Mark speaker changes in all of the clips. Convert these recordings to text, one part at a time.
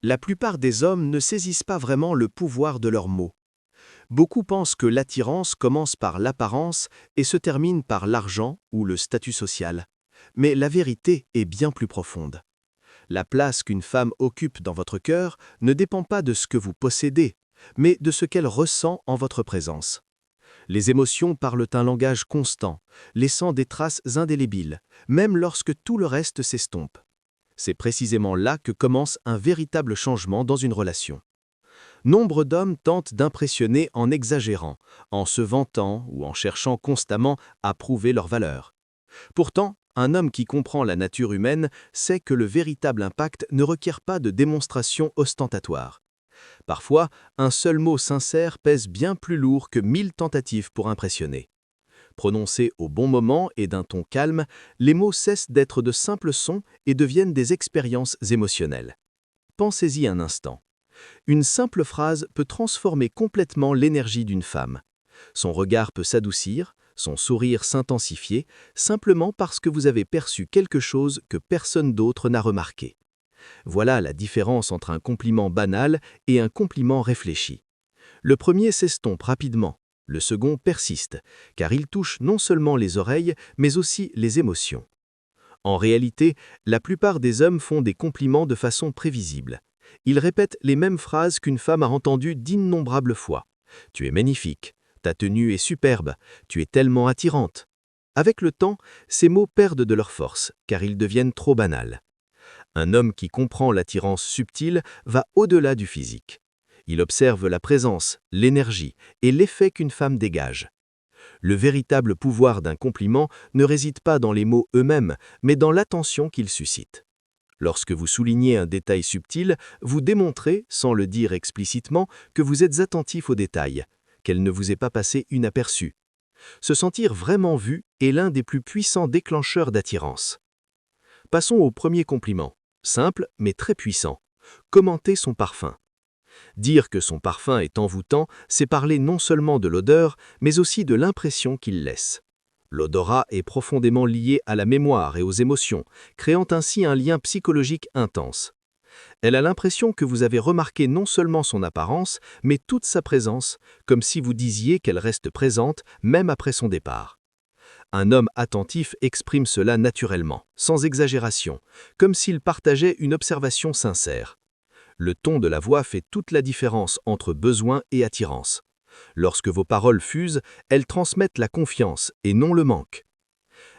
Speaker 1: La plupart des hommes ne saisissent pas vraiment le pouvoir de leurs mots. Beaucoup pensent que l'attirance commence par l'apparence et se termine par l'argent ou le statut social. Mais la vérité est bien plus profonde. La place qu'une femme occupe dans votre cœur ne dépend pas de ce que vous possédez, mais de ce qu'elle ressent en votre présence. Les émotions parlent un langage constant, laissant des traces indélébiles, même lorsque tout le reste s'estompe. C'est précisément là que commence un véritable changement dans une relation. Nombre d'hommes tentent d'impressionner en exagérant, en se vantant ou en cherchant constamment à prouver leur valeur. Pourtant, un homme qui comprend la nature humaine sait que le véritable impact ne requiert pas de démonstration ostentatoire. Parfois, un seul mot sincère pèse bien plus lourd que 1000 tentatives pour impressionner. Prononcés au bon moment et d'un ton calme, les mots cessent d'être de simples sons et deviennent des expériences émotionnelles. Pensez-y un instant. Une simple phrase peut transformer complètement l'énergie d'une femme. Son regard peut s'adoucir, son sourire s'intensifier, simplement parce que vous avez perçu quelque chose que personne d'autre n'a remarqué. Voilà la différence entre un compliment banal et un compliment réfléchi. Le premier s'estompe rapidement, le second persiste, car il touche non seulement les oreilles, mais aussi les émotions. En réalité, la plupart des hommes font des compliments de façon prévisible. Ils répètent les mêmes phrases qu'une femme a entendues d'innombrables fois. « Tu es magnifique »,« Ta tenue est superbe »,« Tu es tellement attirante ». Avec le temps, ces mots perdent de leur force, car ils deviennent trop banals. Un homme qui comprend l'attirance subtile va au-delà du physique. Il observe la présence, l'énergie et l'effet qu'une femme dégage. Le véritable pouvoir d'un compliment ne réside pas dans les mots eux-mêmes, mais dans l'attention qu'ils suscitent. Lorsque vous soulignez un détail subtil, vous démontrez, sans le dire explicitement, que vous êtes attentif aux détails, qu'elle ne vous est pas passée inaperçue. Se sentir vraiment vu est l'un des plus puissants déclencheurs d'attirance. Passons au premier compliment, simple mais très puissant. Commenter son parfum. Dire que son parfum est envoûtant, c'est parler non seulement de l'odeur, mais aussi de l'impression qu'il laisse. L'odorat est profondément lié à la mémoire et aux émotions, créant ainsi un lien psychologique intense. Elle a l'impression que vous avez remarqué non seulement son apparence, mais toute sa présence, comme si vous disiez qu'elle reste présente même après son départ. Un homme attentif exprime cela naturellement, sans exagération, comme s'il partageait une observation sincère. Le ton de la voix fait toute la différence entre besoin et attirance. Lorsque vos paroles fusent, elles transmettent la confiance et non le manque.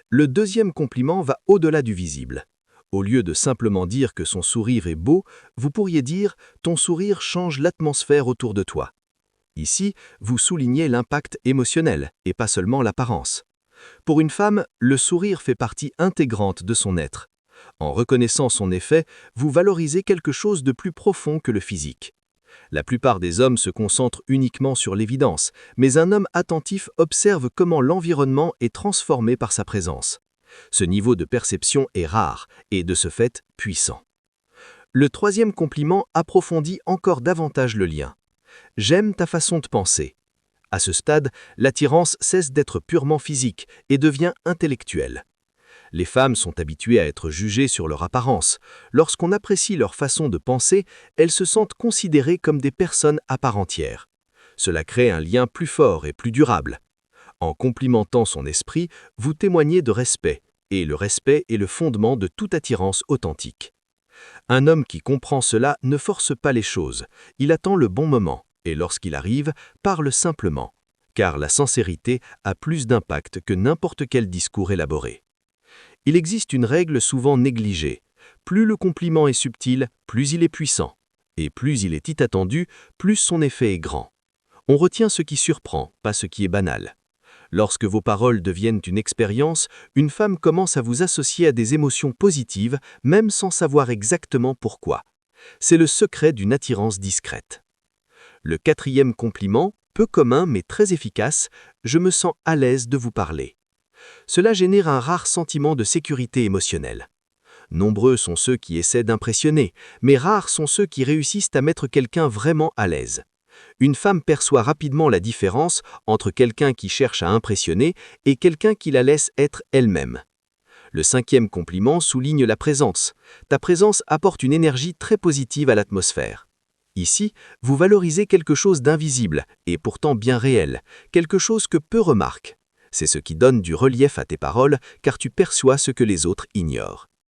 Speaker 1: Le deuxième compliment va au-delà du visible. Au lieu de simplement dire que son sourire est beau, vous pourriez dire « ton sourire change l'atmosphère autour de toi ». Ici, vous soulignez l'impact émotionnel et pas seulement l'apparence. Pour une femme, le sourire fait partie intégrante de son être. En reconnaissant son effet, vous valorisez quelque chose de plus profond que le physique. La plupart des hommes se concentrent uniquement sur l'évidence, mais un homme attentif observe comment l'environnement est transformé par sa présence. Ce niveau de perception est rare et, de ce fait, puissant. Le troisième compliment approfondit encore davantage le lien. « J'aime ta façon de penser ». À ce stade, l'attirance cesse d'être purement physique et devient intellectuelle. Les femmes sont habituées à être jugées sur leur apparence. Lorsqu'on apprécie leur façon de penser, elles se sentent considérées comme des personnes à part entière. Cela crée un lien plus fort et plus durable. En complimentant son esprit, vous témoignez de respect, et le respect est le fondement de toute attirance authentique. Un homme qui comprend cela ne force pas les choses, il attend le bon moment, et lorsqu'il arrive, parle simplement, car la sincérité a plus d'impact que n'importe quel discours élaboré. Il existe une règle souvent négligée. Plus le compliment est subtil, plus il est puissant. Et plus il est inattendu, plus son effet est grand. On retient ce qui surprend, pas ce qui est banal. Lorsque vos paroles deviennent une expérience, une femme commence à vous associer à des émotions positives, même sans savoir exactement pourquoi. C'est le secret d'une attirance discrète. Le quatrième compliment, peu commun mais très efficace, « Je me sens à l'aise de vous parler ». Cela génère un rare sentiment de sécurité émotionnelle. Nombreux sont ceux qui essaient d'impressionner, mais rares sont ceux qui réussissent à mettre quelqu'un vraiment à l'aise. Une femme perçoit rapidement la différence entre quelqu'un qui cherche à impressionner et quelqu'un qui la laisse être elle-même.
Speaker 2: Le cinquième compliment souligne la présence. Ta présence apporte une énergie très positive à l'atmosphère. Ici, vous valorisez quelque chose d'invisible et pourtant bien réel, quelque chose que peu remarquent. C'est ce qui donne du relief à tes paroles car tu perçois ce que les autres ignorent.